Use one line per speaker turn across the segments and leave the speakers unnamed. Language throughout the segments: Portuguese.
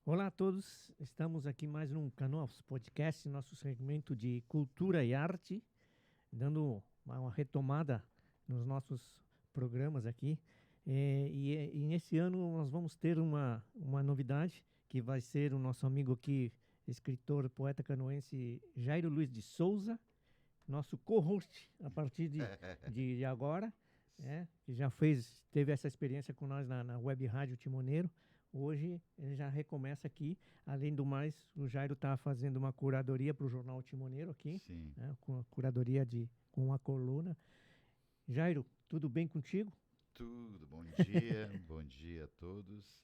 Olá a todos, estamos aqui mais num Canoas Podcast, nosso segmento de cultura e arte, dando uma retomada nos nossos programas aqui. E nesse ano nós vamos ter uma novidade, que vai ser o nosso amigo aqui, escritor, poeta canoense Jairo Luiz de Souza, nosso co-host a partir de agora, que já teve essa experiência com nós na Web Rádio Timoneiro. Hoje ele já recomeça aqui. Além do mais, o Jairo está fazendo uma curadoria para o Jornal Timoneiro aqui,
Sim,
né, com a curadoria com uma coluna. Jairo, tudo bem contigo?
tudo. Bom dia a todos.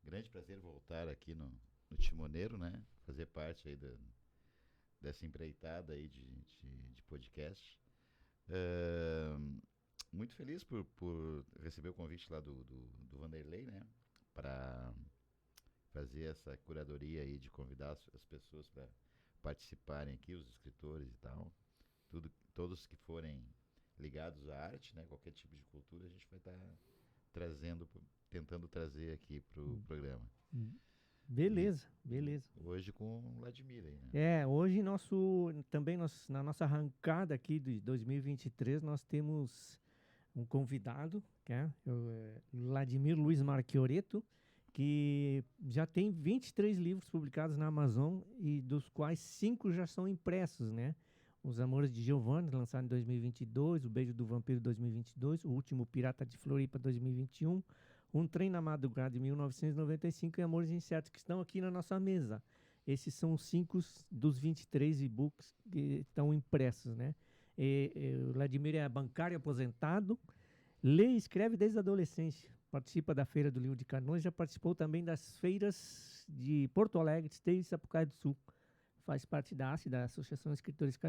Grande prazer voltar aqui no Timoneiro, né? Fazer parte aí dessa empreitada aí de podcast. Muito feliz por receber o convite lá do Vanderlei, né? Para fazer essa curadoria aí de convidar as pessoas para participarem aqui, os escritores e tal. Todos que forem ligados à arte, né? Qualquer tipo de cultura, a gente vai estar tentando trazer aqui para o programa. E
Beleza, beleza.
hoje com o Vladimir aí, né?
Hoje na nossa arrancada aqui de 2023, nós temos um convidado, que é o Vladimir Luiz Marchioretto, que já tem 23 livros publicados na Amazon e dos quais 5 já são impressos, né? Os Amores de Giovanni, lançado em 2022, O Beijo do Vampiro 2022, O Último Pirata de Floripa 2021, Um Trem na Madrugada de 1995 e Amores Incertos, que estão aqui na nossa mesa. Esses são os 5 dos 23 e-books que estão impressos, né? O Vladimir é bancário aposentado, lê e escreve desde a adolescência. Participa da Feira do Livro de Canoas, já participou também das feiras de Porto Alegre, Esteio e Sapucaí do Sul. Faz parte da ACE, da Associação de Escritores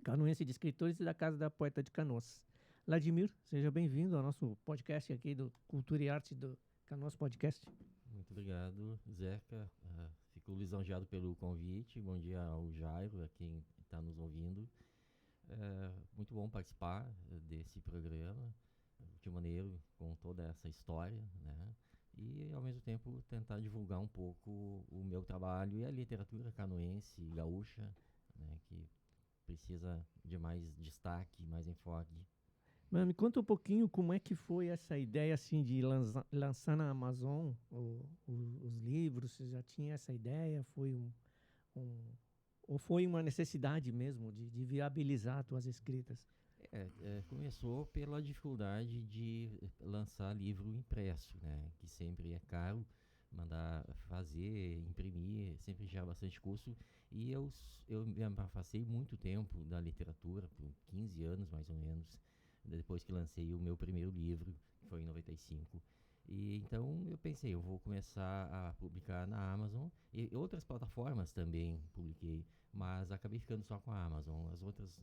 Canoense de Escritores e da Casa da Poeta de Canoas. Vladimir, seja bem-vindo ao nosso podcast aqui do Cultura e Arte do Canoas Podcast.
Muito obrigado, Zeca. Fico lisonjeado pelo convite. Bom dia ao Jairo, a quem está nos ouvindo. Muito bom participar desse programa de maneiro com toda essa história, né? E ao mesmo tempo tentar divulgar um pouco o meu trabalho e a literatura canoense e gaúcha, né? Que precisa de mais destaque, mais enfoque.
Mas me conta um pouquinho como é que foi essa ideia assim de lançar na Amazon os livros. Você já tinha essa ideia? Ou foi uma necessidade mesmo de viabilizar as tuas escritas?
Começou pela dificuldade de lançar livro impresso, né? Que sempre é caro, mandar fazer, imprimir, sempre gera bastante custo. E eu me afastei muito tempo da literatura, por 15 anos mais ou menos, depois que lancei o meu primeiro livro, que foi em 95. E então eu pensei, eu vou começar a publicar na Amazon e outras plataformas também publiquei, mas acabei ficando só com a Amazon. As outras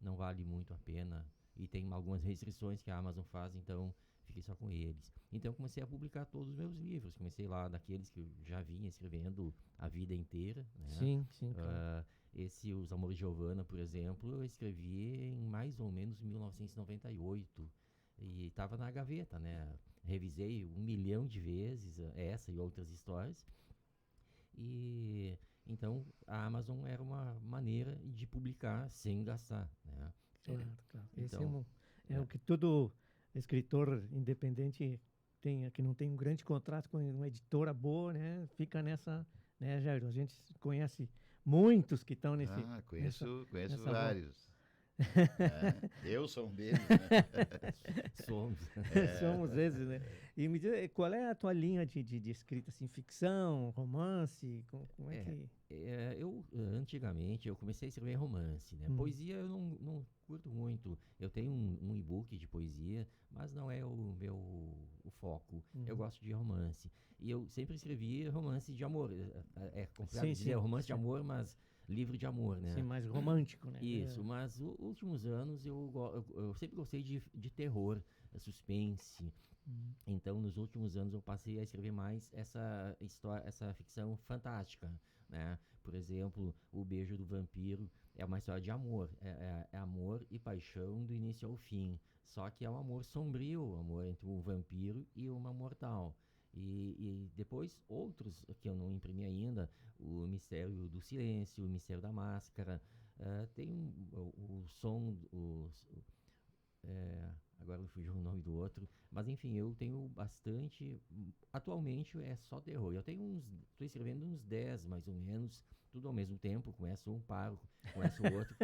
não vale muito a pena e tem algumas restrições que a Amazon faz, então fiquei só com eles. Então eu comecei a publicar todos os meus livros, comecei lá daqueles que eu já vinha escrevendo a vida inteira, né?
Sim, claro.
Os Amores de Giovanna, por exemplo, eu escrevi em mais ou menos 1998 e estava na gaveta, né? Revisei 1 milhão de vezes essa e outras histórias. E então a Amazon era uma maneira de publicar sem gastar, né?
Claro. Esse
Então,
é o que todo escritor independente tem, que não tem um grande contrato com uma editora boa, né? Fica nessa, né, Jairo? A gente conhece muitos que estão
Conheço
nessa
vários. Eu sou um deles, né?
somos.
Somos esses, né? E me diz, qual é a tua linha de escrita, assim, ficção, romance? Como é que...
Eu antigamente eu comecei a escrever romance, né? Poesia eu não curto muito. Eu tenho um e-book de poesia, mas não é o foco. Eu gosto de romance. E eu sempre escrevi romance de amor. É complicado dizer romance de amor, mas livro de amor, né?
Sim, mais romântico, né?
Isso, mas os últimos anos eu sempre gostei de terror, suspense. Então, nos últimos anos eu passei a escrever mais essa história, essa ficção fantástica, né? Por exemplo, O Beijo do Vampiro é uma história de amor. É amor e paixão do início ao fim. Só que é um amor sombrio, amor entre um vampiro e uma mortal. E depois outros que eu não imprimi ainda, o Mistério do Silêncio, o Mistério da Máscara, tem o som, agora me fugiu o nome do outro, mas enfim, eu tenho bastante, atualmente é só terror. Eu tenho estou escrevendo uns 10 mais ou menos, tudo ao mesmo tempo, começo um, paro, começo o outro.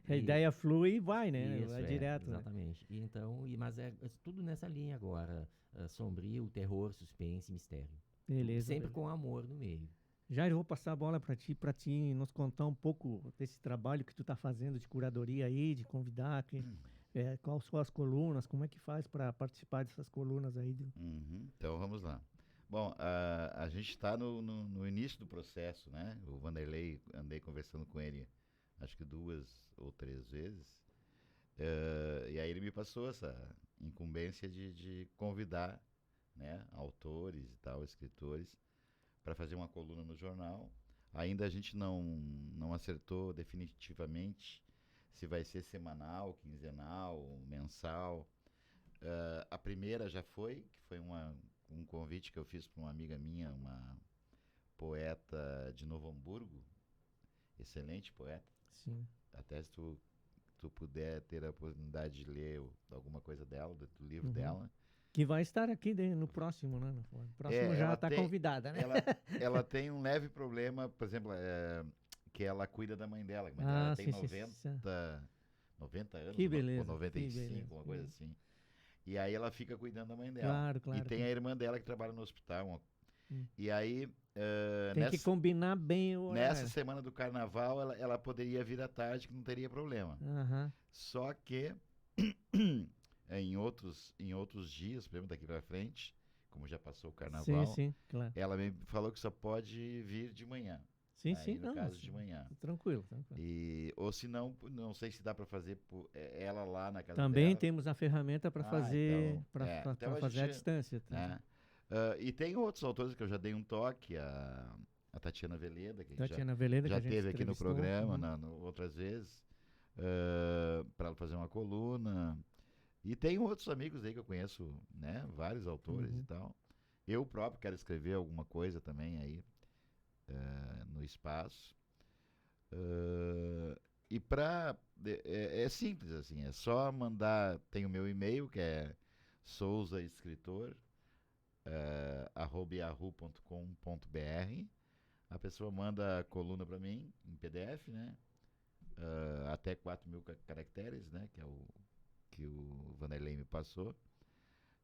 A ideia flui e vai, né?
Isso,
Vai direto, né?
exatamente. E então, mas é tudo nessa linha agora, sombrio, terror, suspense, mistério.
Beleza.
Sempre com amor no meio.
Jair, eu vou passar a bola para ti nos contar um pouco desse trabalho que tu está fazendo de curadoria aí, de convidar, quais são as colunas, como é que faz para participar dessas colunas aí?
Então vamos lá. Bom, a gente está no início do processo, né? O Vanderlei, andei conversando com ele, acho que 2 ou 3 vezes, e aí ele me passou essa incumbência de convidar, né, autores e tal, escritores, para fazer uma coluna no jornal. Ainda a gente não acertou definitivamente se vai ser semanal, quinzenal, mensal. A primeira já foi, que foi um convite que eu fiz para uma amiga minha, uma poeta de Novo Hamburgo, excelente poeta.
Sim.
Até se tu puder ter a oportunidade de ler alguma coisa dela, do livro dela.
Que vai estar aqui no próximo, né? No próximo já está convidada, né?
Ela tem um leve problema, por exemplo, que ela cuida da mãe dela. A mãe dela tem 90 anos,
que beleza,
ou 95,
que beleza,
uma coisa assim. E aí ela fica cuidando da mãe dela.
Claro.
E tem a irmã dela que trabalha no hospital. E aí...
tem que combinar bem o horário.
Nessa semana do carnaval, ela poderia vir à tarde, que não teria problema. Só que... Em outros dias, por exemplo, daqui para frente, como já passou o carnaval,
sim, claro.
Ela me falou que só pode vir de manhã.
Sim,
no caso de manhã.
Tranquilo.
Ou se não sei se dá para fazer ela lá na casa
Também
dela.
Temos a ferramenta para fazer
então
fazer à distância.
E tem outros autores que eu já dei um toque, a Tatiana Veleda, que
já
esteve aqui no programa outras vezes, para ela fazer uma coluna. E tem outros amigos aí que eu conheço, né? Vários autores e tal. Eu próprio quero escrever alguma coisa também aí no espaço. E é simples assim, é só mandar, tem o meu e-mail que é souzaescritor@yahoo.com.br. A pessoa manda a coluna para mim em PDF, né? Até 4.000 caracteres, né? Que é o que o Vanderlei me passou.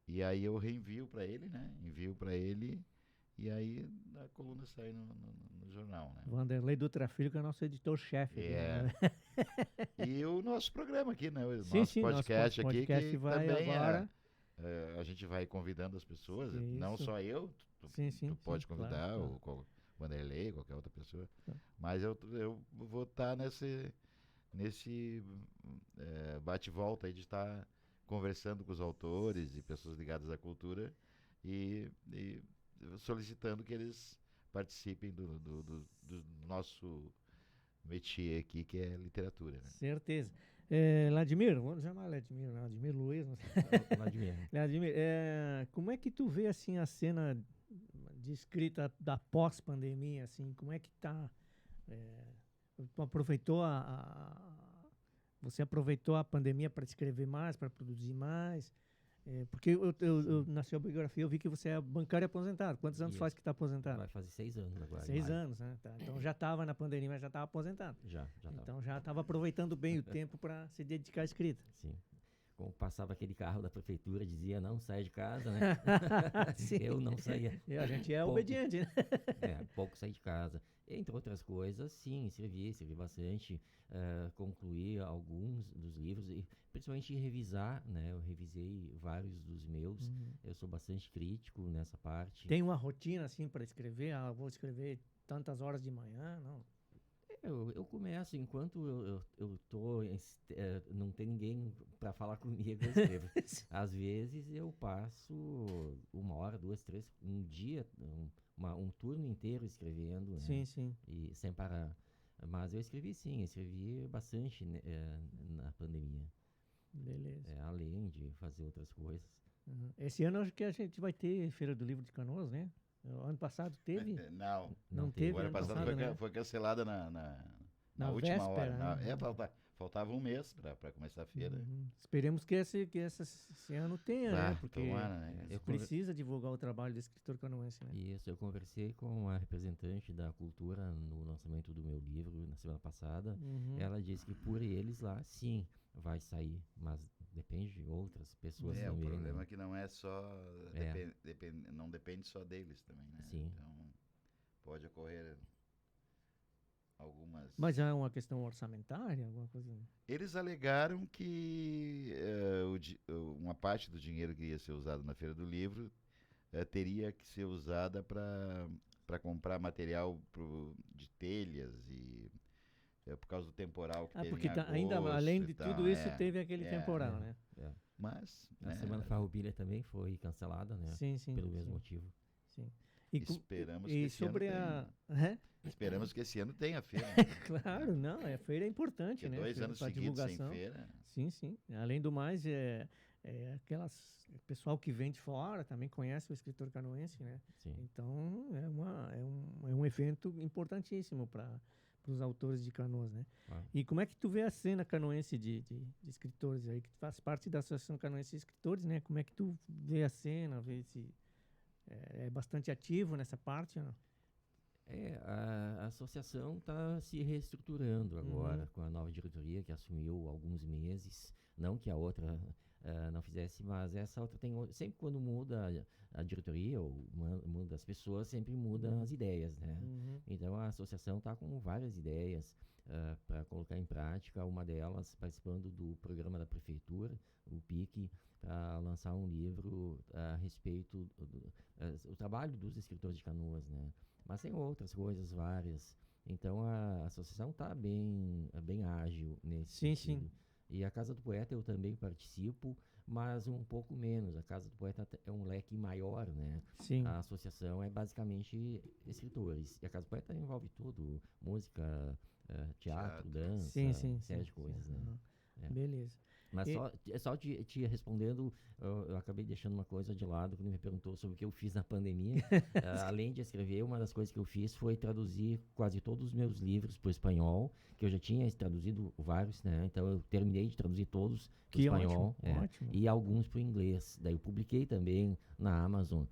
E aí eu reenvio para ele, né? Envio para ele e aí a coluna sai no jornal, né?
Vanderlei Dutra Filho, que é o nosso editor-chefe.
Né? E o nosso programa aqui, né? O
nosso
podcast aqui,
podcast
que
vai
também
agora.
A gente vai convidando as pessoas,
Isso.
não só eu, tu pode convidar
claro.
o Vanderlei, qualquer outra pessoa. Mas eu vou estar nesse bate-volta aí de estar conversando com os autores e pessoas ligadas à cultura e solicitando que eles participem do nosso métier aqui, que é literatura. Né?
Certeza. Vladimir, vamos chamar Vladimir Luiz. Vladimir, como é que tu vê assim a cena de escrita da pós-pandemia, assim, como é que tá? Você aproveitou a pandemia para escrever mais, para produzir mais? Porque eu, na sua biografia, eu vi que você é bancário aposentado. Quantos anos faz que está aposentado?
Vai fazer 6 anos agora.
6 anos, né? Tá. Então já estava na pandemia, mas já estava aposentado.
Já
então já estava aproveitando bem o tempo para se dedicar à escrita.
Sim. Como passava aquele carro da prefeitura, dizia não saia de casa, né? Eu não saía.
A gente é obediente, né?
Pouco saí de casa. Entre outras coisas, sim, escrevi bastante, concluí alguns dos livros, e principalmente revisar, né? Eu revisei vários dos meus, eu sou bastante crítico nessa parte.
Tem uma rotina, assim, para escrever? Vou escrever tantas horas de manhã, não?
Eu começo, enquanto eu tô, não tem ninguém para falar comigo, eu escrevo. Às vezes eu passo 1 hora, 2, 3, um dia, um turno inteiro escrevendo, né?
Sim.
E sem parar. Mas eu escrevi bastante, né, na pandemia.
Beleza.
Além de fazer outras coisas.
Uhum. Esse ano acho que a gente vai ter Feira do Livro de Canoas, né? O ano passado teve?
Não.
Não
O
teve
ano
ano
passado
passado, né?
foi cancelada na
Na
última hora.
véspera, né?
Faltava um mês para começar a feira.
Uhum. Esperemos que esse ano tenha, né? Porque
Tomara, né?
precisa divulgar o trabalho do escritor canoense, né?
Isso, eu conversei com a representante da cultura no lançamento do meu livro na semana passada.
Uhum.
Ela disse que por eles lá, sim, vai sair, mas depende de outras pessoas
O
também.
problema
né?
é que não é só.
É.
Não depende só deles também, né?
Sim.
Então, pode ocorrer algumas.
Mas já é uma questão orçamentária, alguma coisa?
Eles alegaram que uma parte do dinheiro que ia ser usado na Feira do Livro teria que ser usada para comprar material de telhas e por causa do temporal que teve
Porque
em agosto
ainda além de
e tal,
tudo isso teve aquele temporal,
é.
né?
É.
Mas,
A
né,
Semana Farroupilha também foi cancelada, né?
Sim, sim.
Pelo mesmo
sim,
motivo.
sim.
esperamos que
E
esse
sobre
ano esperamos que esse ano tenha feira.
Claro, não, a feira é importante,
Porque
né?
2 anos
Pra
seguidos sem
divulgação.
feira.
Sim, sim. Além do mais, o pessoal que vem de fora também conhece o escritor canoense, né?
Sim.
Então, é um evento importantíssimo para os autores de Canoas, né?
Ah.
E como é que tu vê a cena canoense de escritores aí, que tu faz parte da Associação Canoense de Escritores, né? Como é que tu vê a cena, vê se é bastante ativo nessa parte, ou não?
A associação está se reestruturando agora
Uhum.
com a nova diretoria que assumiu há alguns meses. Não que a outra não fizesse, mas essa outra sempre quando muda a diretoria ou muda as pessoas, sempre mudam as ideias, né?
Uhum.
Então a associação está com várias ideias para colocar em prática. Uma delas participando do programa da prefeitura, o PIC, para lançar um livro a respeito do trabalho dos escritores de Canoas, né? Mas tem outras coisas várias. Então a associação está bem ágil nesse
Sim,
sentido.
sim.
E a Casa do Poeta eu também participo, mas um pouco menos. A Casa do Poeta é um leque maior, né?
Sim.
A associação é basicamente escritores. E a Casa do Poeta envolve tudo: música, teatro, dança,
Sim.
série de coisas, né?
Uhum.
É.
Beleza.
Mas só te respondendo, eu acabei deixando uma coisa de lado quando me perguntou sobre o que eu fiz na pandemia. Além de escrever, uma das coisas que eu fiz foi traduzir quase todos os meus livros para o espanhol, que eu já tinha traduzido vários, né? Então eu terminei de traduzir todos para o espanhol.
Ótimo.
E alguns para o inglês. Daí eu publiquei também na Amazon.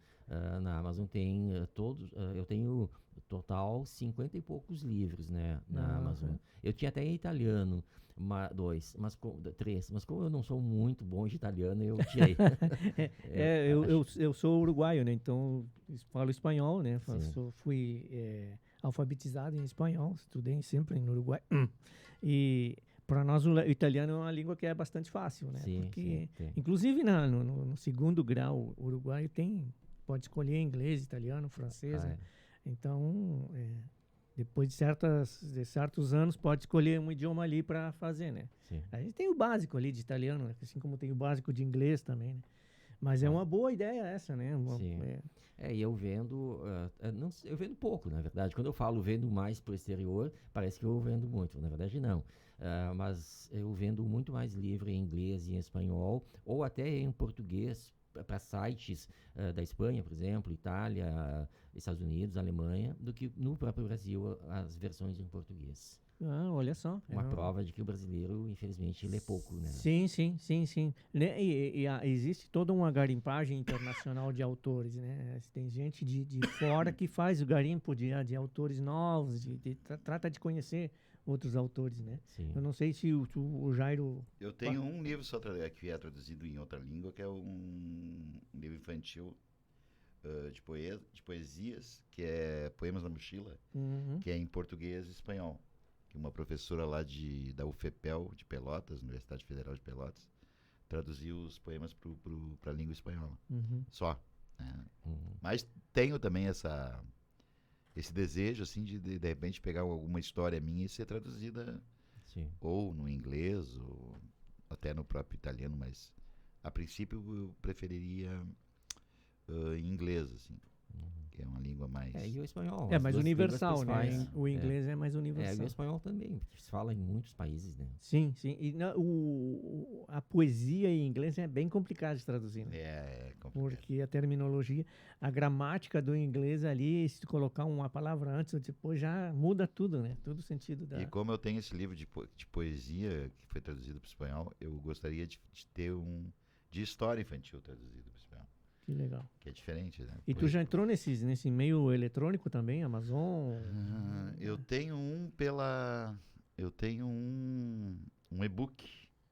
Na Amazon tem todos, eu tenho total 50 e poucos livros, né, na Amazon. Eu tinha até em italiano, três, mas como eu não sou muito bom de italiano, eu tirei.
Eu sou uruguaio, né? Então falo espanhol, né? Fui alfabetizado em espanhol, estudei sempre no Uruguai. E para nós o italiano é uma língua que é bastante fácil, né?
Sim,
porque,
sim.
inclusive no segundo grau uruguaio pode escolher inglês, italiano, francês. Né? Então, depois de certos anos, pode escolher um idioma ali para fazer, né?
Sim.
A gente tem o básico ali de italiano, né? Assim como tem o básico de inglês também, né? Mas é uma boa ideia essa, né?
Sim. E eu vendo, eu vendo pouco, na verdade. Quando eu falo vendo mais para o exterior, parece que eu vendo muito. Na verdade, não. Mas eu vendo muito mais livro em inglês e em espanhol, ou até em português, para sites da Espanha, por exemplo, Itália, Estados Unidos, Alemanha, do que no próprio Brasil as versões em português.
Olha só.
Uma prova de que o brasileiro, infelizmente, lê pouco, né?
Sim. Existe toda uma garimpagem internacional de autores, né? Tem gente de fora que faz o garimpo de autores novos, trata de conhecer outros autores, né?
Sim.
Eu não sei se o Jairo...
Eu tenho um livro só que é traduzido em outra língua, que é um livro infantil de poesias, que é Poemas na Mochila, que é em português e espanhol. Que uma professora lá da UFPEL de Pelotas, Universidade Federal de Pelotas, traduziu os poemas para a língua espanhola. Só. Né? Mas tenho também esse desejo, assim, de repente pegar alguma história minha e ser traduzida ou no inglês ou até no próprio italiano, mas a princípio eu preferiria em inglês, assim. que é uma língua mais...
E o espanhol.
É
as
mais
duas línguas
universal, né?
principais.
O inglês é mais
E
universal.
o espanhol também, porque se fala em muitos países, né?
Sim, sim. E a poesia em inglês é bem complicado de traduzir, né?
É complicado.
Porque a terminologia, a gramática do inglês ali, se tu colocar uma palavra antes ou depois, já muda tudo, né? Todo o sentido da...
E como eu tenho esse livro de poesia que foi traduzido para o espanhol, eu gostaria de ter um de história infantil traduzido para o espanhol,
Que legal.
que é diferente, né?
E tu já entrou nesse meio eletrônico também, Amazon?
Eu tenho um e-book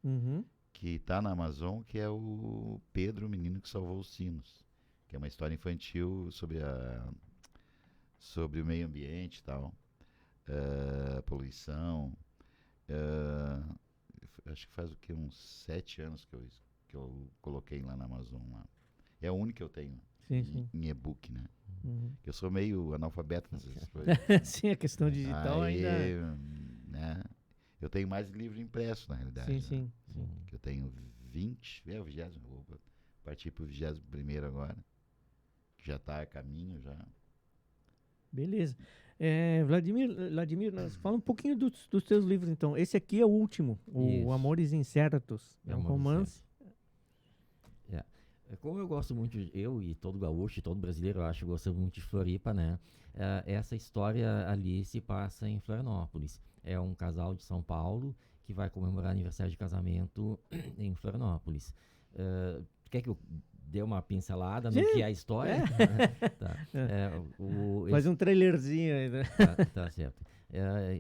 Uhum.
que está na Amazon, que é o Pedro, o Menino que Salvou os Sinos, que é uma história infantil sobre o meio ambiente e tal, poluição. Acho que faz uns 7 anos que eu coloquei lá na Amazon. Lá. É o único que eu tenho
Sim.
em e-book, né?
Uhum.
Eu sou meio analfabeto nessas coisas.
Sim, a questão digital
Aí,
ainda...
né? Eu tenho mais livro impresso, na realidade.
Sim,
né?
sim.
Que eu tenho 20, o 20º, vou partir para o 21º agora, que já está a caminho já.
Beleza. Vladimir, fala um pouquinho dos teus livros, então. Esse aqui é o último, o
Isso.
Amores Incertos. É um
Amores
romance.
Como eu gosto muito, eu e todo gaúcho, e todo brasileiro, eu acho, gosta muito de Floripa, né? Essa história ali se passa em Florianópolis. É um casal de São Paulo que vai comemorar aniversário de casamento em Florianópolis. Quer que eu dê uma pincelada no que é a história? Tá.
Faz um trailerzinho aí, né?
Tá certo.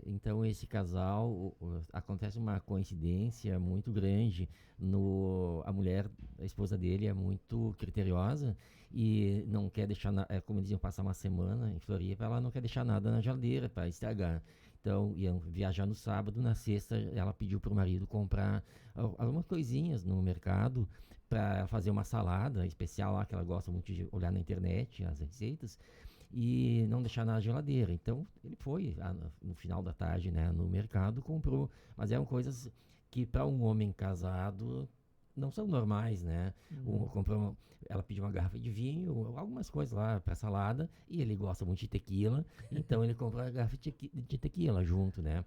Então esse casal, acontece uma coincidência muito grande. A mulher, a esposa dele, é muito criteriosa e não quer deixar, como diziam, passar uma semana em Floripa, ela não quer deixar nada na geladeira para estragar. Então iam viajar no sábado, na sexta ela pediu para o marido comprar algumas coisinhas no mercado para fazer uma salada especial lá, que ela gosta muito de olhar na internet as receitas, e não deixar na geladeira. Então ele foi no final da tarde, né, no mercado, comprou, mas eram coisas que para um homem casado não são normais, né? Ela pediu uma garrafa de vinho, algumas coisas lá para salada, e ele gosta muito de tequila, então ele comprou a garrafa de tequila junto, né?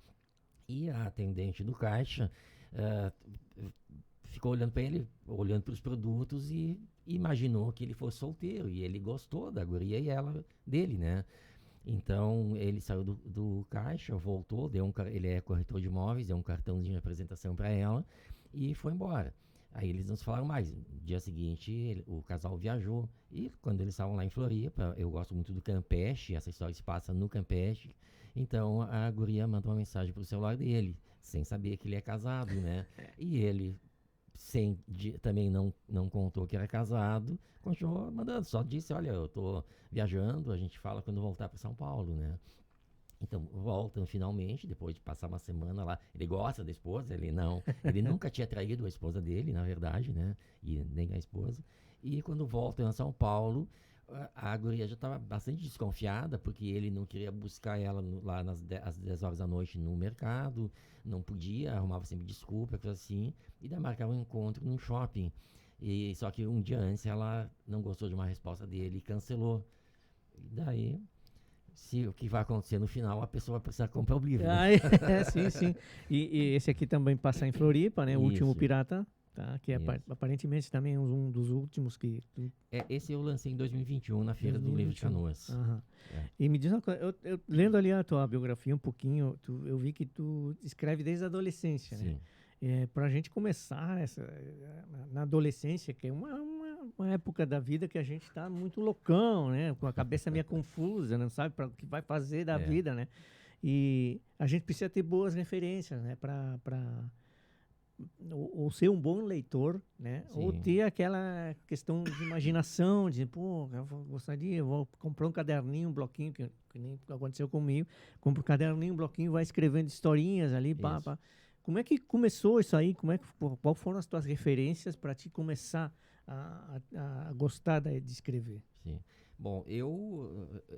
E a atendente do caixa ficou olhando para ele, olhando para os produtos e imaginou que ele fosse solteiro, e ele gostou da guria e ela dele, né? Então ele saiu do caixa, voltou, ele é corretor de imóveis, deu um cartãozinho de apresentação para ela e foi embora. Aí eles não se falaram mais. No dia seguinte, o casal viajou. E quando eles estavam lá em Floripa, eu gosto muito do Campeche, essa história se passa no Campeche. Então a guria mandou uma mensagem pro celular dele, sem saber que ele é casado, né? E ele, também não contou que era casado, continuou mandando. Só disse, olha, eu tô viajando, a gente fala quando voltar para São Paulo, né? Então, voltam finalmente, depois de passar uma semana lá. Ele gosta da esposa, ele nunca tinha traído a esposa dele, na verdade, né? E nem a esposa. E quando voltam a São Paulo, a guria já estava bastante desconfiada, porque ele não queria buscar ela lá às 10 horas da noite no mercado, não podia, arrumava sempre desculpa, coisa assim, e daí marcava um encontro num shopping. Só que um dia antes ela não gostou de uma resposta dele e cancelou. E daí... o que vai acontecer no final, a pessoa vai precisar comprar o livro. Né?
Sim. E esse aqui também passa em Floripa, né? O Último
Isso.
Pirata, tá? Que é aparentemente também um dos últimos que...
Esse eu lancei em 2021, na Feira do Livro de Canoas.
Uhum. E me diz uma coisa, eu lendo ali a tua biografia um pouquinho, eu vi que tu escreve desde a adolescência,
Sim.
né? Pra gente começar na adolescência, que é uma época da vida que a gente está muito loucão, né? Com a cabeça meio confusa, não sabe para o que vai fazer da vida, né? E a gente precisa ter boas referências, né? Ou ser um bom leitor, né?
Sim.
Ou ter aquela questão de imaginação, de, eu vou comprar um caderninho, um bloquinho, que nem aconteceu comigo, compra um caderninho, um bloquinho, vai escrevendo historinhas ali, pá. Como é que começou isso aí? Qual foram as tuas referências para te começar a gostar de escrever?
Sim. Bom,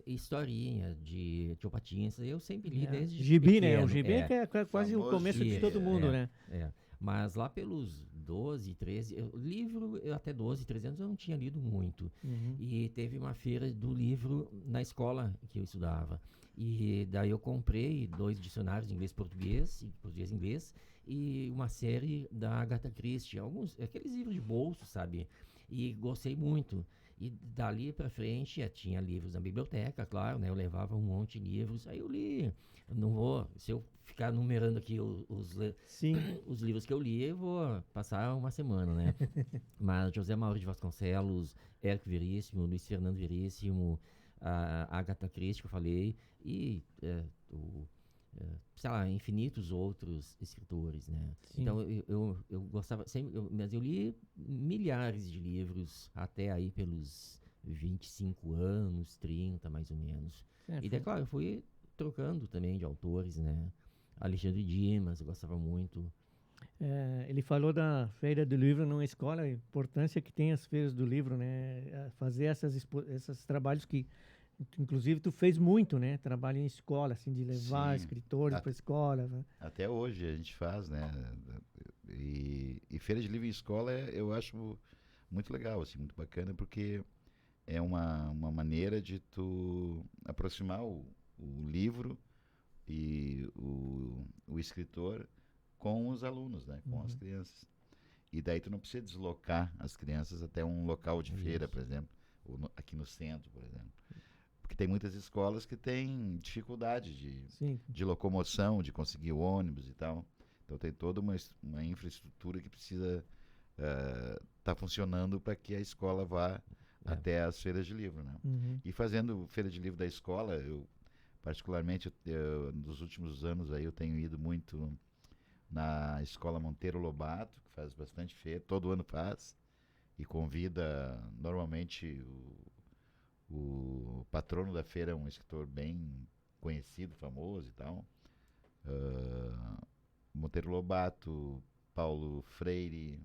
historinha de Tio Patinhas, eu sempre li desde
Gibi,
pequeno.
né? O gibi é quase o começo de todo mundo, né?
Mas lá pelos 12, 13. Livro, até 12, 13 anos eu não tinha lido muito.
Uhum.
E teve uma feira do livro na escola que eu estudava. E daí eu comprei 2 dicionários de inglês-português, e português-inglês, e uma série da Agatha Christie, aqueles livros de bolso, sabe? E gostei muito. E dali pra frente, tinha livros na biblioteca, claro, né? Eu levava um monte de livros, aí eu li. Eu não vou, se eu ficar numerando aqui
Sim.
os livros que eu li, eu vou passar uma semana, né? Mas José Mauro de Vasconcelos, Érico Veríssimo, Luiz Fernando Veríssimo, a Agatha Christie, que eu falei, e sei lá, infinitos outros escritores, né?
Sim.
Então eu gostava sempre, mas eu li milhares de livros até aí pelos 25 anos, 30 mais ou menos. E daí, claro, eu fui trocando também de autores, né? Alexandre Dimas, eu gostava muito.
Ele falou da Feira do Livro numa escola, a importância que tem as feiras do livro, né? Fazer esses trabalhos que, inclusive, tu fez muito, né? Trabalho em escola, assim, de levar
Sim.
escritores para a escola. Né?
Até hoje a gente faz, né? E feira de livro em escola eu acho muito legal, assim, muito bacana, porque é uma maneira de tu aproximar o livro e o escritor com os alunos, né? Com as crianças. E daí tu não precisa deslocar as crianças até um local de feira, por exemplo, ou aqui no centro, por exemplo. Porque tem muitas escolas que têm dificuldade de locomoção, de conseguir ônibus e tal. Então tem toda uma infraestrutura que precisa tá funcionando para que a escola vá até as feiras de livro, né? E fazendo feira de livro da escola, eu particularmente nos últimos anos aí eu tenho ido muito na Escola Monteiro Lobato, que faz bastante feira, todo ano faz, e convida normalmente o patrono da feira é um escritor bem conhecido, famoso e tal. Monteiro Lobato, Paulo Freire.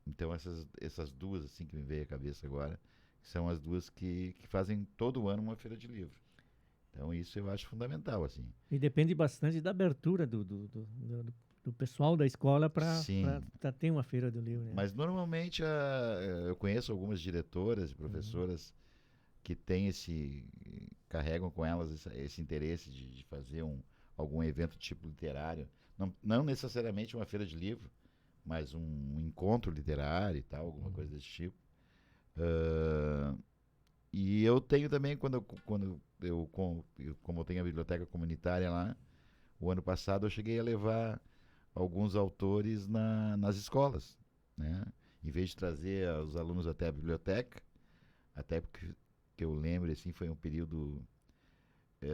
Então essas duas assim que me veio à cabeça agora, que são as duas que fazem todo ano uma feira de livro. Então isso eu acho fundamental, assim.
E depende bastante da abertura do pessoal da escola para ter uma feira do livro. Né?
Mas normalmente eu conheço algumas diretoras e professoras que têm carregam com elas esse interesse de fazer algum evento tipo literário. Não necessariamente uma feira de livro, mas um encontro literário e tal, alguma coisa desse tipo. E eu tenho também, como eu tenho a biblioteca comunitária lá, o ano passado eu cheguei a levar alguns autores nas escolas, né? Em vez de trazer os alunos até a biblioteca, até porque que eu lembro, assim, foi um período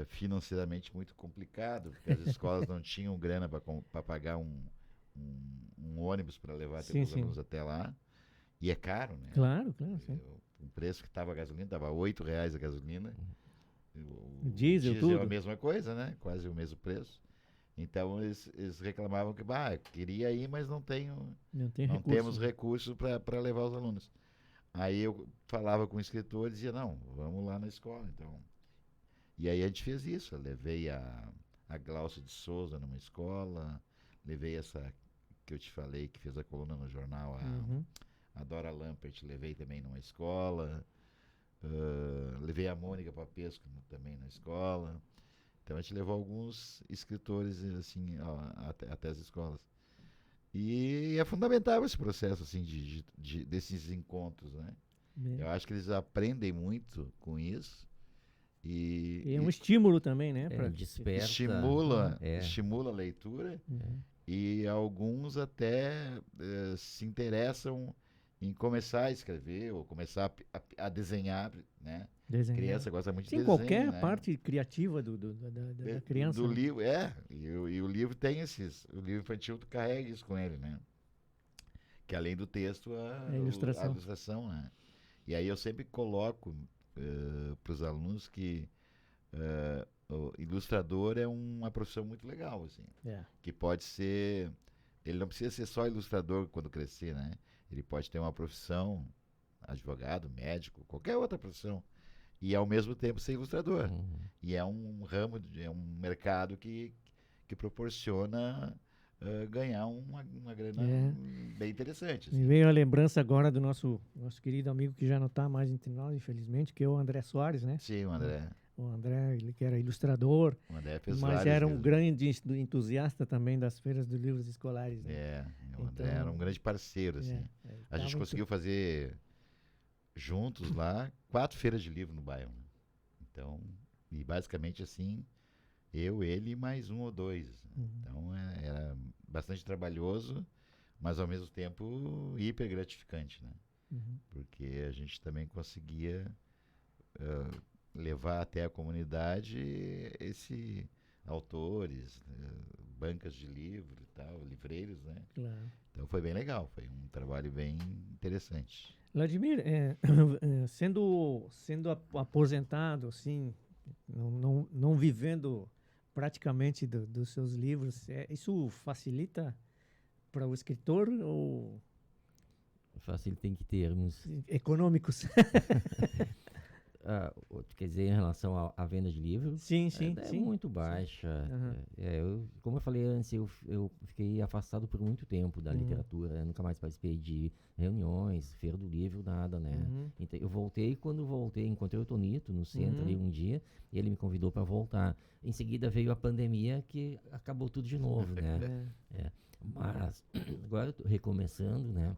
financeiramente muito complicado, porque as escolas não tinham grana para pagar um ônibus para levar os alunos até lá. E é caro, né?
Claro. Sim.
O preço que estava a gasolina, estava R$8 a gasolina.
O diesel, tudo.
É a mesma coisa, né? Quase o mesmo preço. Então eles reclamavam que queria ir, mas não temos recursos para levar os alunos. Aí eu falava com o escritor e dizia, não, vamos lá na escola. Então. E aí a gente fez isso. Eu levei a Glaucia de Souza numa escola, levei essa que eu te falei, que fez a coluna no jornal, a Dora Lampert, levei também numa escola. Levei a Mônica Papesco também na escola. Então a gente levou alguns escritores assim até as escolas. E é fundamental esse processo assim desses encontros, né? Eu acho que eles aprendem muito com isso. E
é um estímulo também, né?
Desperta.
Estimula a leitura. E alguns até se interessam em começar a escrever ou começar a desenhar, né? Criança gosta muito de desenho,
qualquer
né?
parte criativa da criança.
Do livro, e o livro tem o livro infantil tu carrega isso com ele, né? Que além do texto, a ilustração, né? E aí eu sempre coloco para os alunos que o ilustrador é uma profissão muito legal, assim. Que pode ser, ele não precisa ser só ilustrador quando crescer, né? Ele pode ter uma profissão, advogado, médico, qualquer outra profissão, e ao mesmo tempo ser ilustrador. E é um ramo, é um mercado que proporciona ganhar uma grana bem interessante.
Me
Assim.
veio a lembrança agora do nosso querido amigo que já não está mais entre nós, infelizmente, que é o André Soares, né?
Sim, o André.
O André, ele que era ilustrador,
O André fez
mas
vários
era um
livros.
grande entusiasta também das feiras de livros escolares, né?
O André era um grande parceiro, assim. A gente conseguiu fazer juntos lá 4 feiras de livro no bairro. Né? Então, e basicamente assim, eu, ele e mais 1 ou 2. Então era bastante trabalhoso, mas ao mesmo tempo hiper gratificante, né? Porque a gente também conseguia levar até a comunidade autores, bancas de livro e tal, livreiros, né?
Claro.
Então foi bem legal, foi um trabalho bem interessante.
Vladimir, sendo aposentado, assim, não vivendo praticamente dos seus livros, isso facilita para o escritor ou
Facilita em que termos?
econômicos?
Quer dizer, em relação à venda de livros?
Sim.
É muito baixa.
Uhum.
Como eu falei antes, eu fiquei afastado por muito tempo da literatura. Eu nunca mais participei de reuniões, feira do livro, nada, né? Então, eu voltei, quando voltei, encontrei o Tonito no centro ali um dia, e ele me convidou para voltar. Em seguida veio a pandemia, que acabou tudo de novo, né? Mas agora eu tô recomeçando, né?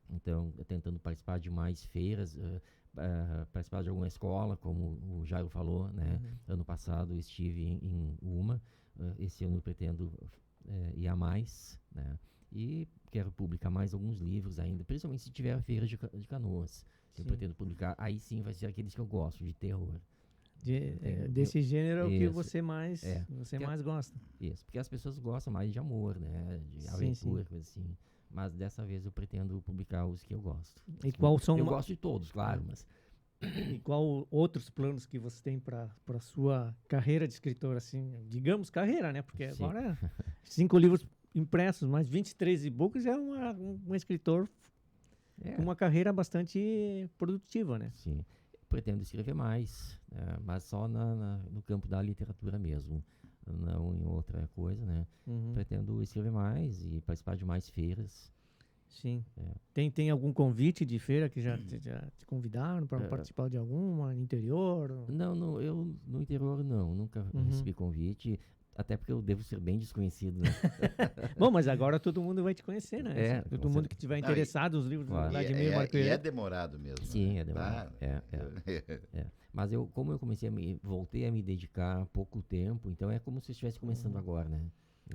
Então, tentando participar de mais feiras, participar de alguma escola, como o Jairo falou, né? Ano passado eu estive em uma, esse ano eu pretendo ir a mais, né? E quero publicar mais alguns livros ainda, principalmente se tiver a feira de Canoas. Eu pretendo publicar, aí sim vai ser aqueles que eu gosto, de terror.
Desse gênero é o que
Isso.
você mais gosta.
Isso, porque as pessoas gostam mais de amor, né? De aventura, coisa assim. Mas dessa vez eu pretendo publicar os que eu gosto.
E qual são
eu gosto de todos, claro, mas...
E qual outros planos que você tem para sua carreira de escritor, assim? Digamos carreira, né? Porque agora 5 livros impressos, mais 23 e-books é um escritor com uma carreira bastante produtiva, né?
Sim. Pretendo escrever mais, mas só no campo da literatura mesmo. Não em outra coisa, né? Pretendo escrever mais e participar de mais feiras.
Sim. Tem algum convite de feira que já te convidaram para participar de alguma no interior?
Não, eu no interior não, nunca recebi convite, até porque eu devo ser bem desconhecido, né?
Bom, mas agora todo mundo vai te conhecer, né? Todo mundo que tiver interessado nos livros do Vladimir Marqueiro.
E é demorado mesmo.
Sim,
né?
é demorado. Mas como eu voltei a me dedicar há pouco tempo, então é como se eu estivesse começando agora, né?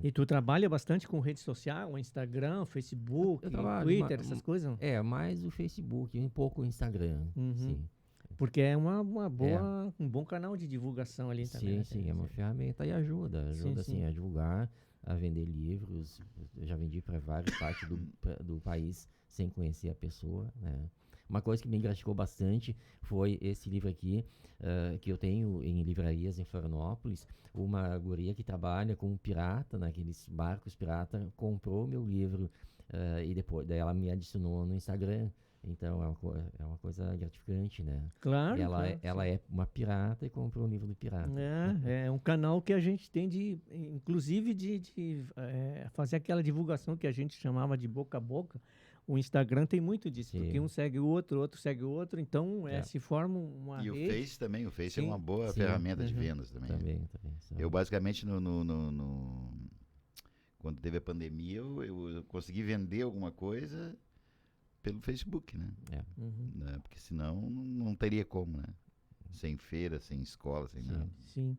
E tu trabalha bastante com rede social, Instagram, Facebook, Twitter, essas coisas?
Mais o Facebook, um pouco o Instagram, sim.
Porque é um bom canal de divulgação ali também.
Sim, é uma ferramenta e ajuda assim, a divulgar, a vender livros. Eu já vendi para várias partes do país sem conhecer a pessoa, né? Uma coisa que me gratificou bastante foi esse livro aqui, que eu tenho em livrarias em Florianópolis. Uma guria que trabalha com pirata, naqueles barcos pirata, comprou meu livro e daí ela me adicionou no Instagram. Então é uma coisa gratificante, né?
Claro.
Ela é uma pirata e comprou um livro do pirata.
É um canal que a gente tem inclusive de fazer aquela divulgação que a gente chamava de boca a boca. O Instagram tem muito disso, porque um segue o outro segue o outro, então se forma uma rede.
E o Face também, o Face é uma boa ferramenta de vendas também.
Também.
Eu basicamente, quando teve a pandemia, eu consegui vender alguma coisa pelo Facebook, né? Porque senão não teria como, né? Sem feira, sem escola, sem nada.
Sim.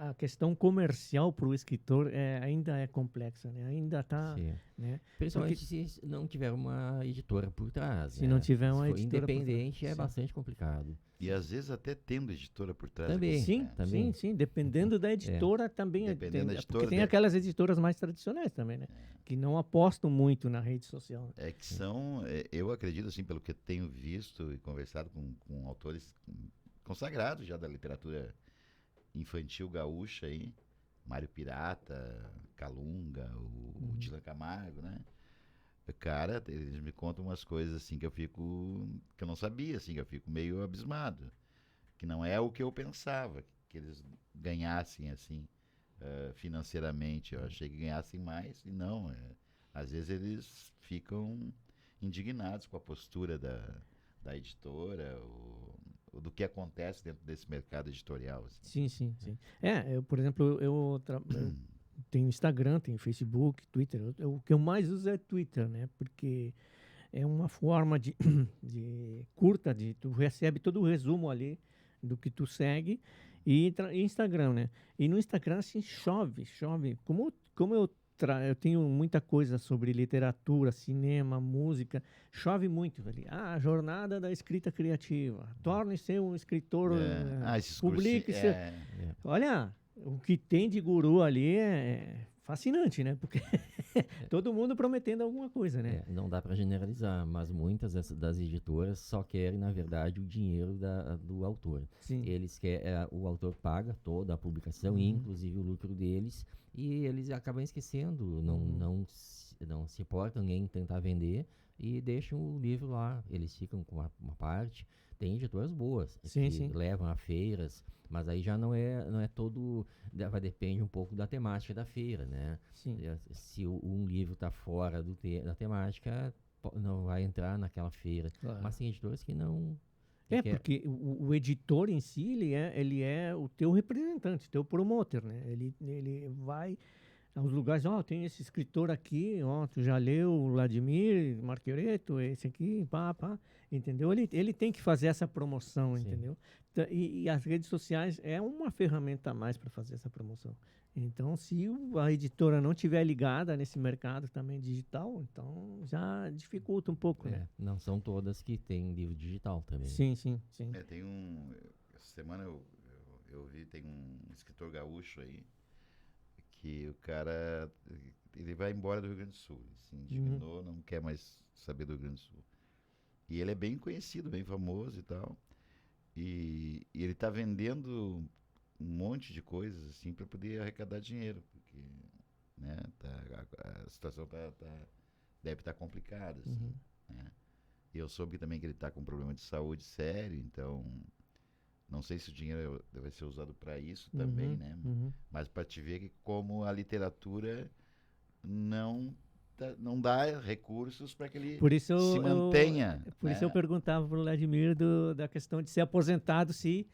A questão comercial para o escritor ainda é complexa, né? Ainda está... Né?
Principalmente se não tiver uma editora por trás.
Se não tiver uma editora
independente,
por trás.
Bastante complicado.
E às vezes até tendo editora por trás.
Também.
Sim. Dependendo da editora também.
Dependendo da editora.
Porque tem aquelas editoras mais tradicionais também, né? Que não apostam muito na rede social.
Que são, eu acredito, assim, pelo que eu tenho visto e conversado com autores consagrados já da literatura infantil gaúcha aí, Mário Pirata, Calunga, o Dylan Camargo, né? Cara, eles me contam umas coisas assim que eu não sabia, assim, que eu fico meio abismado, que não é o que eu pensava, que eles ganhassem assim financeiramente. Eu achei que ganhassem mais, e não. Às vezes eles ficam indignados com a postura da editora, ou do que acontece dentro desse mercado editorial. Assim.
Sim. Eu, por exemplo, eu tenho Instagram, tenho Facebook, Twitter. O que eu mais uso é Twitter, né? Porque é uma forma de curta, tu recebe todo o resumo ali do que tu segue, e Instagram, né? E no Instagram, assim, chove. Como eu tenho muita coisa sobre literatura, cinema, música, chove muito ali. A jornada da escrita criativa. Torne-se um escritor,
Esses
publique. Olha, o que tem de guru ali é fascinante, né? Porque todo mundo prometendo alguma coisa, né?
Não dá para generalizar, mas muitas das editoras só querem, na verdade, o dinheiro do autor.
Sim.
Eles querem, o autor paga toda a publicação, inclusive o lucro deles, e eles acabam esquecendo, não se importam em tentar vender e deixam o livro lá. Eles ficam com uma parte. Tem editoras boas que levam a feiras, mas aí já não é todo, depende um pouco da temática da feira, né?
Sim.
Se um livro está fora da temática, não vai entrar naquela feira.
Claro.
Mas tem editoras que não...
Porque o editor em si, ele é o teu representante, teu promotor, né? Ele vai aos lugares, tem esse escritor aqui, tu já leu o Vladimir Marquioreto, esse aqui, pá, entendeu? Ele tem que fazer essa promoção, entendeu? E as redes sociais é uma ferramenta a mais para fazer essa promoção. Então, se a editora não estiver ligada nesse mercado também digital, então já dificulta um pouco, né?
Não são todas que têm livro digital também.
Sim.
Essa semana eu vi, tem um escritor gaúcho aí, que o cara, ele vai embora do Rio Grande do Sul, ele se indignou, não quer mais saber do Rio Grande do Sul. E ele é bem conhecido, bem famoso e tal, e ele está vendendo um monte de coisas assim para poder arrecadar dinheiro, porque, né, a situação deve estar complicada, assim, né? E eu soube também que ele está com um problema de saúde sério, então não sei se o dinheiro vai ser usado para isso também, né? Mas para te ver que como a literatura não dá recursos para que ele se mantenha.
Por isso eu perguntava para o Vladimir da questão de ser aposentado, se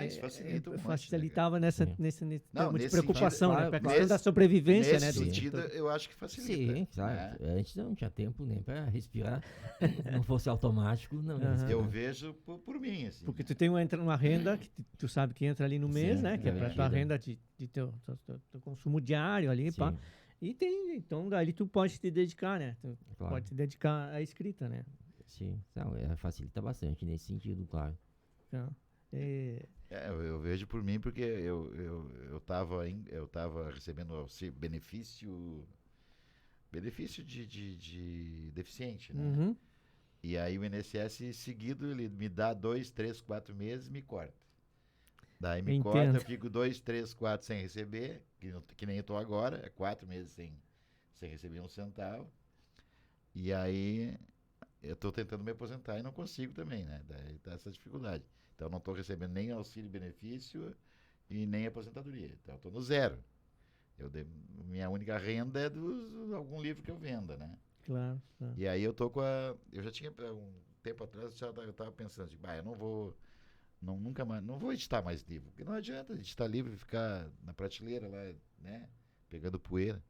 isso facilita um monte,
facilitava nesse termo de
nesse
preocupação,
sentido,
né? Para a questão da sobrevivência,
nesse
né?
sentido, eu acho que facilita.
Sim, claro. Antes não tinha tempo nem para respirar. Não fosse automático, não.
Eu vejo por mim, assim.
Porque tu tem uma renda que tu sabe que entra ali no mês, né? Que é para tua renda de teu consumo diário ali, pá. E então daí tu pode te dedicar, né? Tu pode te dedicar à escrita, né?
Sim, facilita bastante nesse sentido, claro.
Eu vejo por mim, porque eu tava recebendo benefício de deficiente, né? E aí o INSS, seguido, ele me dá 2, 3, 4 meses e me corta. Daí me corta, eu fico 2, 3, 4 sem receber, que nem eu tô agora, 4 meses sem receber um centavo. E aí eu tô tentando me aposentar e não consigo também, né? Daí tá essa dificuldade. Então não tô recebendo nem auxílio-benefício e nem aposentadoria. Então eu tô no zero. Minha única renda é de algum livro que eu venda, né?
Claro.
E aí eu já tinha, um tempo atrás, eu tava pensando assim, eu não vou, nunca mais, não vou editar mais livro, porque não adianta editar livro e ficar na prateleira lá, né, pegando poeira.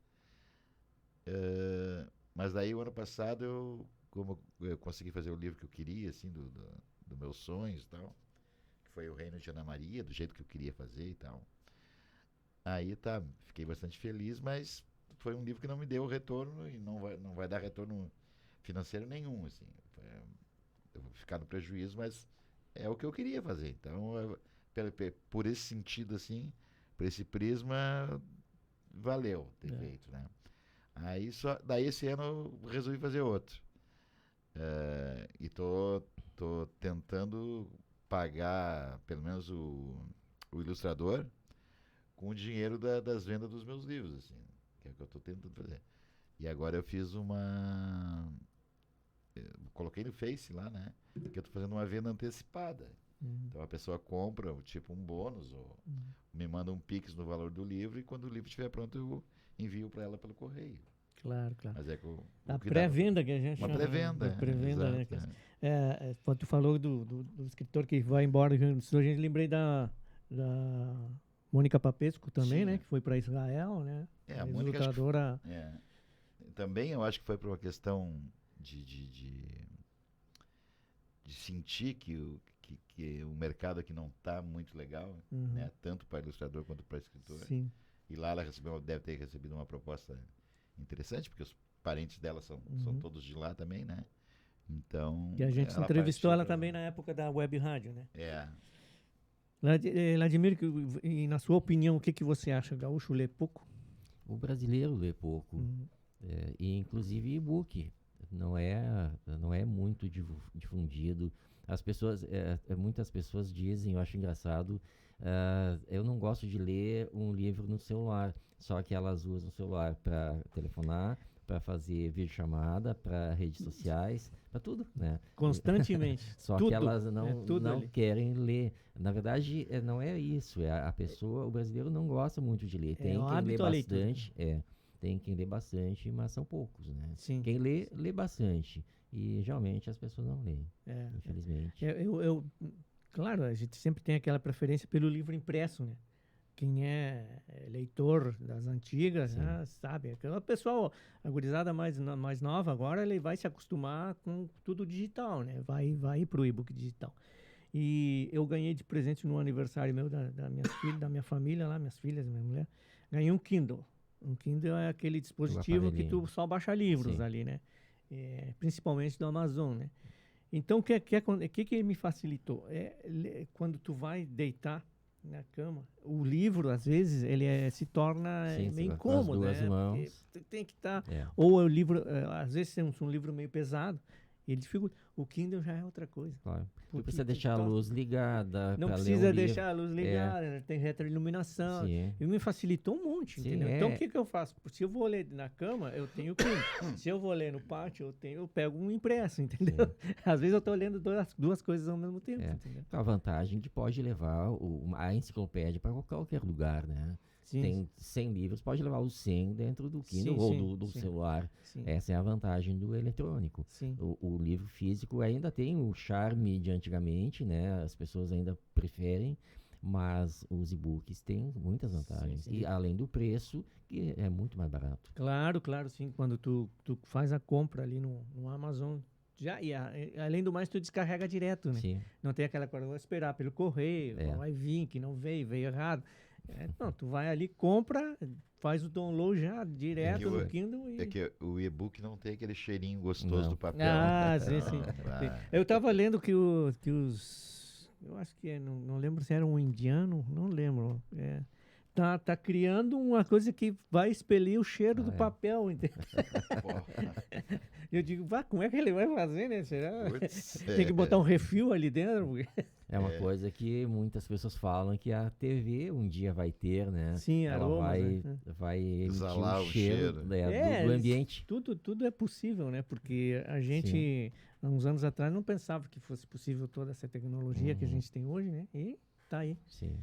Mas daí o ano passado, como eu consegui fazer o livro que eu queria, assim, dos meus sonhos e tal, que foi O Reino de Ana Maria, do jeito que eu queria fazer e tal. Aí fiquei bastante feliz, mas foi um livro que não me deu retorno e não vai dar retorno financeiro nenhum, assim. Eu vou ficar no prejuízo, mas é o que eu queria fazer. Então, por esse sentido, assim, por esse prisma, valeu ter feito, né? Aí daí esse ano eu resolvi fazer outro. E tô tentando pagar pelo menos o ilustrador com o dinheiro das vendas dos meus livros, assim, que é o que eu estou tentando fazer. E agora eu fiz coloquei no Face lá, né, que eu estou fazendo uma venda antecipada. Então a pessoa compra, tipo um bônus, ou me manda um Pix no valor do livro, e quando o livro estiver pronto eu envio para ela pelo correio.
Claro, claro.
Mas é
A pré-venda que a gente
uma
chama.
pré-venda.
Pré-venda, né?
Exato,
Quando tu falou do escritor que vai embora, a gente lembrei da Mônica Papesco também,
Sim,
né? Que foi para Israel, né?
a Mônica, acho que
Ilustradora.
também eu acho que foi por uma questão de sentir que o mercado aqui não está muito legal, né? Tanto para ilustrador quanto para escritor.
Sim.
E lá ela deve ter recebido uma proposta interessante, porque os parentes dela são todos de lá também, né? Então.
E a gente entrevistou ela também na época da web rádio, né? Vladimir, e na sua opinião, o que você acha? O gaúcho lê pouco?
O brasileiro lê pouco. E inclusive e-book não é muito difundido. As pessoas, muitas pessoas dizem, eu acho engraçado, eu não gosto de ler um livro no celular, só que elas usam o celular para telefonar, para fazer videochamada, para redes sociais, para tudo, né?
Constantemente.
Só
tudo,
que elas não
ali.
querem ler. Na verdade, não é isso. O brasileiro não gosta muito de ler. Tem quem lê bastante. Tem quem lê bastante, mas são poucos, né?
Sim.
Quem lê bastante. E geralmente as pessoas não leem, infelizmente.
Claro, a gente sempre tem aquela preferência pelo livro impresso, né? Quem é leitor das antigas, né, sabe? O pessoal, a gurizada mais nova agora, ele vai se acostumar com tudo digital, né? Vai pro e-book digital. E eu ganhei de presente no aniversário meu da minha família lá, minhas filhas, minha mulher, ganhei um Kindle. Um Kindle é aquele dispositivo que tu só baixa livros ali, né? Principalmente do Amazon, né? Então, o que me facilitou? Quando tu vai deitar na cama, o livro, às vezes, ele se torna meio incômodo,
com as duas mãos.
Porque tem que estar... Ou o livro, às vezes, é um livro meio pesado, ele dificulta. O Kindle já é outra coisa.
Claro. Tu precisa deixar a luz ligada.
Não precisa deixar a luz ligada, tem retroiluminação. E me facilitou um monte, entendeu? Então, o que eu faço? Se eu vou ler na cama, eu tenho o Kindle. Se eu vou ler no pátio, eu pego um impresso, entendeu? Às vezes eu estou lendo duas coisas ao mesmo tempo, entendeu?
A vantagem de pode levar a enciclopédia para qualquer lugar, né? Tem 100 livros, pode levar os 100 dentro do Kindle ou do celular. Essa é a vantagem do eletrônico. O livro físico ainda tem o charme de antigamente, né? As pessoas ainda preferem, mas os e-books têm muitas vantagens. E além do preço, que é muito mais barato.
Claro, sim. Quando tu faz a compra ali no Amazon, além do mais, tu descarrega direto, né? Não tem aquela coisa, vou esperar pelo correio, vai vir, que não veio errado. Não, tu vai ali, compra, faz o download já direto no Kindle.
É que o e-book não tem aquele cheirinho gostoso do papel.
Sim. Eu tava lendo que os... Eu acho que não lembro se era um indiano, não lembro. Tá criando uma coisa que vai expelir o cheiro do papel, entendeu? Eu digo, como é que ele vai fazer, né? Será? Tem que botar um refil ali dentro?
É uma coisa que muitas pessoas falam que a TV um dia vai ter, né?
Sim,
ela vai emitir o cheiro do ambiente.
Tudo é possível, né? Porque a gente, há uns anos atrás, não pensava que fosse possível toda essa tecnologia que a gente tem hoje, né? E tá aí.
Sim.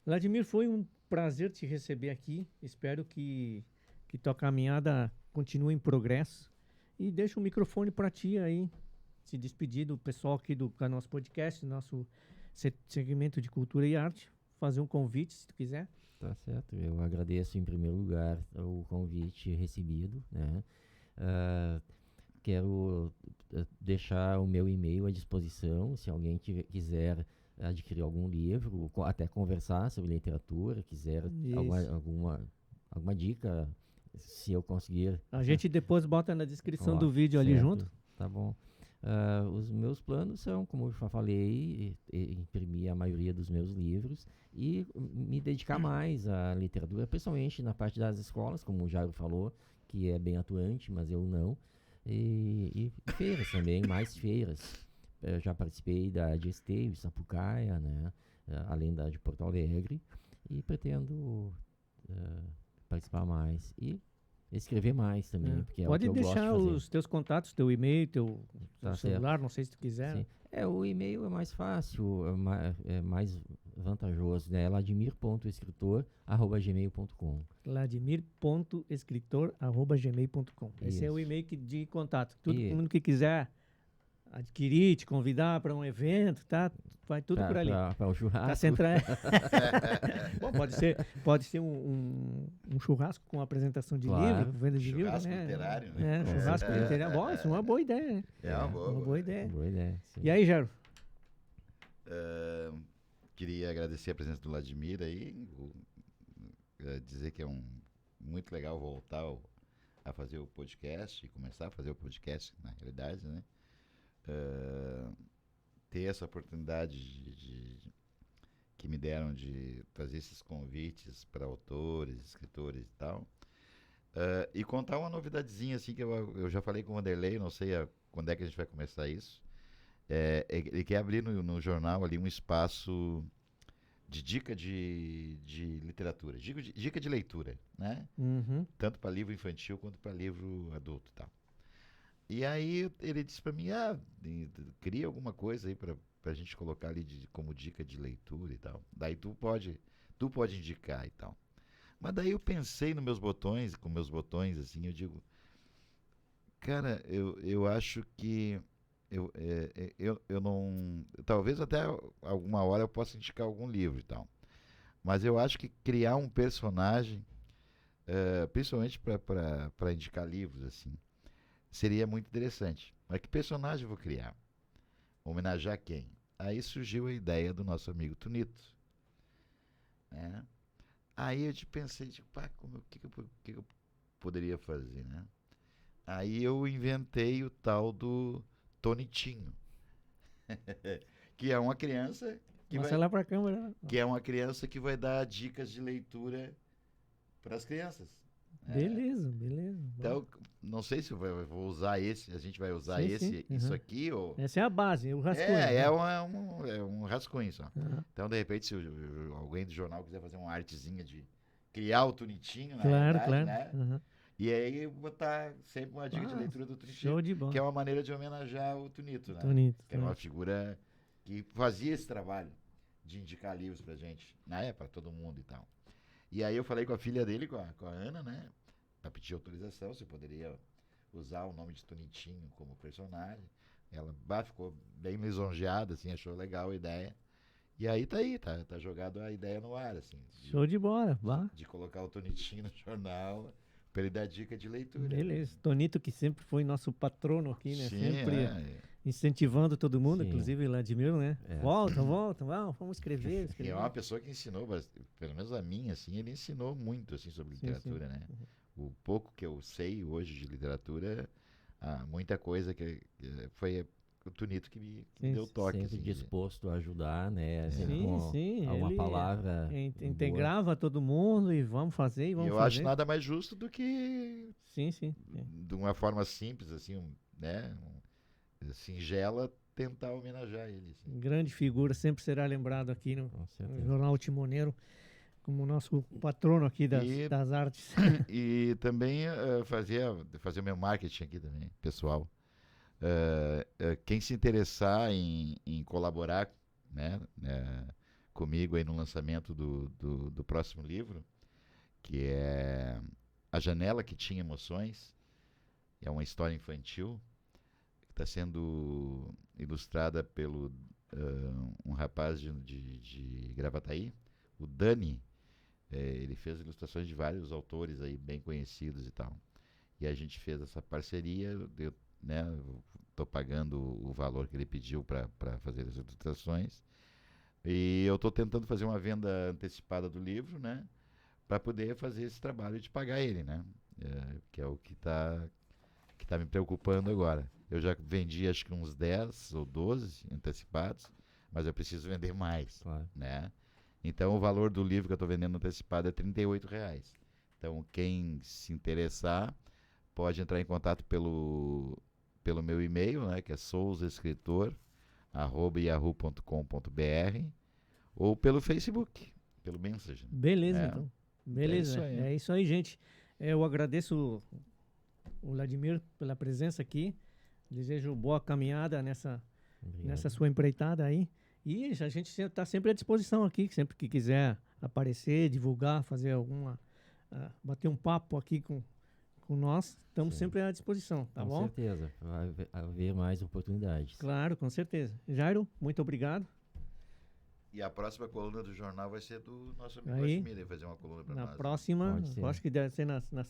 Vladimir, foi um prazer te receber aqui. Espero que tua caminhada continue em progresso. E deixa o microfone para ti aí, se despedir do pessoal aqui do nosso podcast, nosso segmento de cultura e arte. Fazer um convite, se tu quiser.
Tá certo. Eu agradeço, em primeiro lugar, o convite recebido, né? Quero deixar o meu e-mail à disposição, se alguém quiser adquirir algum livro, até conversar sobre literatura, quiser alguma dica, se eu conseguir.
A gente depois bota na descrição do vídeo ali junto.
Tá bom. Os meus planos são, como eu já falei, imprimir a maioria dos meus livros e me dedicar mais à literatura, principalmente na parte das escolas, como o Jairo falou, que é bem atuante, mas eu não. E feiras também, mais feiras. Eu já participei da de Esteio, Sapucaia, né? Além da de Porto Alegre, e pretendo participar mais. E escrever mais também, porque é o
Pode
que eu gosto de
deixar
fazer.
os teus contatos, teu e-mail, teu
Tá
celular, não sei se tu quiser.
Sim. O e-mail é mais fácil, é mais vantajoso, né? Vladimir.escritor@gmail.com.
Vladimir.escritor@gmail.com. Esse é o
Isso.
e-mail de contato. Todo
E-
mundo que quiser adquirir, te convidar para um evento, tá? Vai tudo por ali.
Para o churrasco.
Tá central... Bom, pode ser um churrasco com apresentação de
Claro.
livro, venda de livro,
Churrasco
né?
literário, né?
Churrasco literário. Bom, isso é uma boa ideia, né?
É uma boa.
ideia.
Boa ideia. Sim.
E aí, Jairo?
Queria agradecer a presença do Vladimir aí, dizer que é muito legal voltar a fazer o podcast, e começar a fazer o podcast, na realidade, né? Ter essa oportunidade que me deram de fazer esses convites para autores, escritores e tal. E contar uma novidadezinha, assim, que eu já falei com o Vanderlei, não sei quando é que a gente vai começar isso. Ele quer abrir no jornal ali um espaço de dica de literatura, dica de leitura, né?
Uhum.
Tanto para livro infantil quanto para livro adulto e tal. E aí ele disse para mim, cria alguma coisa aí para a gente colocar ali como dica de leitura e tal. Daí tu pode indicar e tal. Mas daí eu pensei com meus botões assim, eu digo, cara, eu acho que eu não, talvez até alguma hora eu possa indicar algum livro e tal. Mas eu acho que criar um personagem, principalmente para indicar livros assim, seria muito interessante. Mas que personagem eu vou criar? Homenagear quem? Aí surgiu a ideia do nosso amigo Tunito, né? Aí eu pensei, pá, o que eu poderia fazer, né? Aí eu inventei o tal do Tonitinho, que é uma criança
Mostra lá pra câmera, né?
que é uma criança que vai dar dicas de leitura para as crianças.
Beleza.
Então, não sei se eu vou usar a gente vai usar
Sim.
isso aqui ou...
Essa é a base, o rascunho.
É um rascunho só.
Uhum.
Então, de repente, se alguém do jornal quiser fazer uma artezinha de criar o Tonitinho, na
Claro.
realidade, né?
Uhum.
E aí botar sempre uma dica de leitura do Tonitinho,
Show de bola.
que é uma maneira de homenagear o Tunito, né?
Tonito.
Que era uma figura que fazia esse trabalho de indicar livros pra gente, né? Pra todo mundo e tal. E aí eu falei com a filha dele, com a Ana, né? Pra pedir autorização, se poderia usar o nome de Tonitinho como personagem. Ela ficou bem lisonjeada, assim, achou legal a ideia. E aí tá jogado a ideia no ar, assim.
Show de bola, vá.
De colocar o Tonitinho no jornal pra ele dar dica de leitura.
Beleza. Tonito, que sempre foi nosso patrono aqui, né?
Sim,
sempre incentivando todo mundo,
Sim.
inclusive Vladimir, né? Volta, vamos escrever.
E é uma pessoa que ensinou, pelo menos a mim, assim, ele ensinou muito, assim, sobre literatura, né? O pouco que eu sei hoje de literatura, muita coisa que foi o Tunito que me deu toque.
Sempre
assim,
disposto a ajudar, né? Sempre
Sim,
uma
ele
palavra
integrava todo mundo e vamos fazer,
e eu acho nada mais justo do que
Sim.
de uma forma simples, assim, né? Singela, tentar homenagear ele. Assim.
Grande figura, sempre será lembrado aqui no
certeza.
Jornal Timoneiro como nosso patrono aqui das artes.
E também fazer o meu marketing aqui também, pessoal. Quem se interessar em colaborar, né, comigo aí no lançamento do próximo livro, que é A Janela que Tinha Emoções, é uma história infantil, que está sendo ilustrada pelo um rapaz de Gravataí, o Dani. Ele fez ilustrações de vários autores aí bem conhecidos e tal. E a gente fez essa parceria, estou pagando o valor que ele pediu para fazer as ilustrações. E eu estou tentando fazer uma venda antecipada do livro, né? Para poder fazer esse trabalho de pagar ele, né? Que é o que tá me preocupando agora. Eu já vendi acho que uns 10 ou 12 antecipados, mas eu preciso vender mais,
Claro.
né? Então o valor do livro que eu estou vendendo antecipado é R$38. Então quem se interessar pode entrar em contato pelo meu e-mail, né, que é souzaescritor@yahoo.com.br, ou pelo Facebook, pelo Messenger.
Beleza, então. Beleza.
É isso aí.
É isso aí, gente. Eu agradeço o Vladimir pela presença aqui. Desejo boa caminhada nessa
Obrigado.
sua empreitada aí. E a gente está sempre à disposição aqui, sempre que quiser aparecer, divulgar, fazer bater um papo aqui com nós, estamos
Sim.
sempre à disposição, tá
Com
bom?
certeza, vai haver mais oportunidades.
Claro, com certeza. Jairo, muito obrigado.
E a próxima coluna do jornal vai ser do nosso amigo
Aí,
Vladimir, ele vai fazer uma coluna para
Na
nós.
próxima,
Pode ser.
eu acho que deve ser na
Na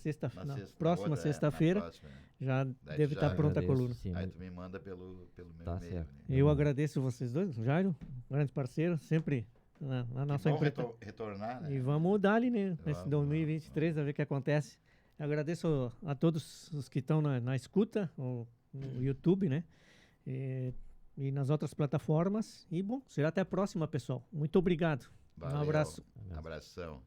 próxima
outra,
sexta-feira,
na próxima, né?
já
Daí
deve
tu
estar
já
pronta a
Agradeço,
coluna.
sim,
Aí
mas-
tu me manda pelo meu
Tá
e-mail.
certo.
Né?
Eu agradeço vocês dois, Jairo, grande parceiro, sempre na nossa
bom
empresa.
retornar, né?
E vamos dar ali, né, nesse
Vamos,
2023, a ver o que acontece. Eu agradeço a todos os que estão na escuta, no YouTube, né? E nas outras plataformas. E, bom, será até a próxima, pessoal. Muito obrigado.
Valeu.
Um abraço.
Abração.